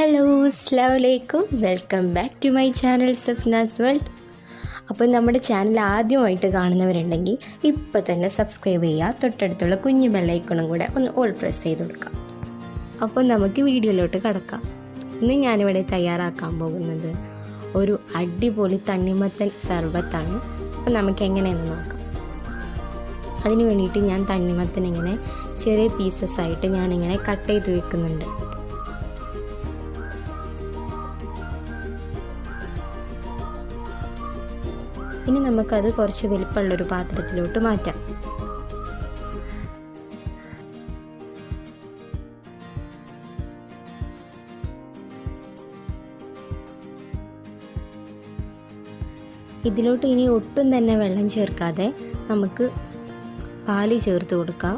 Hello അസ്സലാമലൈക്കും welcome back to my channel Safnas world. അപ്പോൾ നമ്മുടെ ചാനൽ ആദ്യമായിട്ട് കാണുന്നവരുണ്ടെങ്കിൽ ഇപ്പോൾ തന്നെ സബ്സ്ക്രൈബ് ചെയ്യുക. തൊട്ടടുത്തുള്ള കുഞ്ഞു ബെല്ലൈക്കണും കൂടെ ഒന്ന് ഓൾ പ്രസ് ചെയ്ത് കൊടുക്കാം. അപ്പോൾ നമുക്ക് വീഡിയോയിലോട്ട് കടക്കാം. ഇന്ന് ഞാനിവിടെ തയ്യാറാക്കാൻ പോകുന്നത് ഒരു അടിപൊളി തണ്ണിമത്തൻ സർബത്താണ്. അപ്പോൾ നമുക്ക് എങ്ങനെയെന്ന് നോക്കാം. അതിന് വേണ്ടിയിട്ട് ഞാൻ തണ്ണിമത്തൻ ഇങ്ങനെ ചെറിയ പീസസ് ആയിട്ട് ഞാനിങ്ങനെ കട്ട് ചെയ്ത് വെക്കുന്നുണ്ട്. ഇനി നമുക്കത് കുറച്ച് വലിപ്പമുള്ളൊരു പാത്രത്തിലോട്ട് മാറ്റാം. ഇതിലോട്ട് ഇനി ഒട്ടും തന്നെ വെള്ളം ചേർക്കാതെ നമുക്ക് പാല് ചേർത്ത് കൊടുക്കാം.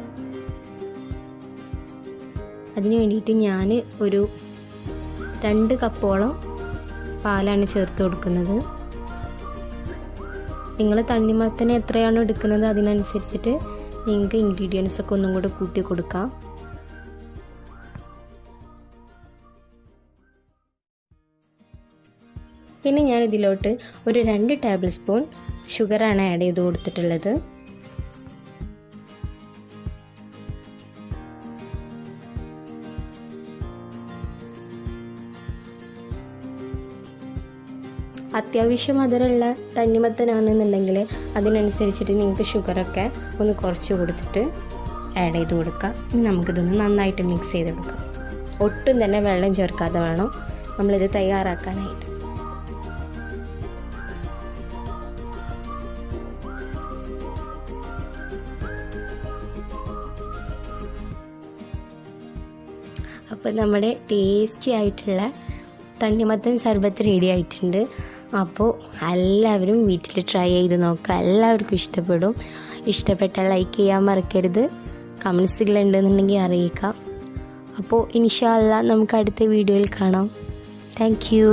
അതിന് വേണ്ടിയിട്ട് ഞാൻ ഒരു 2 കപ്പോളം പാലാണ് ചേർത്ത് കൊടുക്കുന്നത്. നിങ്ങൾ തണ്ണിമത്തന് എത്രയാണോ എടുക്കുന്നത് അതിനനുസരിച്ചിട്ട് നിങ്ങൾക്ക് ഇൻഗ്രീഡിയൻസ് ഒക്കെ ഒന്നും കൂടെ കൂട്ടി കൊടുക്കാം. പിന്നെ ഞാൻ ഇതിലോട്ട് ഒരു 2 ടേബിൾ സ്പൂൺ ഷുഗറാണ് ആഡ് ചെയ്ത് കൊടുത്തിട്ടുള്ളത്. അത്യാവശ്യം മധുരമുള്ള തണ്ണിമത്തനാണെന്നുണ്ടെങ്കിൽ അതിനനുസരിച്ചിട്ട് നിങ്ങൾക്ക് ഷുഗറൊക്കെ ഒന്ന് കുറച്ച് കൊടുത്തിട്ട് ആഡ് ചെയ്ത് കൊടുക്കാം. ഇനി നമുക്കിതൊന്ന് നന്നായിട്ട് മിക്സ് ചെയ്ത് കൊടുക്കാം. ഒട്ടും തന്നെ വെള്ളം ചേർക്കാതെ വേണം നമ്മളിത് തയ്യാറാക്കാനായിട്ട്. അപ്പോൾ നമ്മുടെ ടേസ്റ്റി ആയിട്ടുള്ള തണ്ണിമത്തൻ സർബത്ത് റെഡി ആയിട്ടുണ്ട്. അപ്പോൾ എല്ലാവരും വീട്ടിൽ ട്രൈ ചെയ്ത് നോക്കുക. എല്ലാവർക്കും ഇഷ്ടപ്പെടും. ഇഷ്ടപ്പെട്ടാൽ ലൈക്ക് ചെയ്യാൻ മറക്കരുത്. കമൻസുകളുണ്ടെന്നുണ്ടെങ്കിൽ അറിയിക്കാം. അപ്പോൾ ഇൻഷാ അല്ലാഹ് നമുക്ക് അടുത്ത വീഡിയോയിൽ കാണാം. Thank you.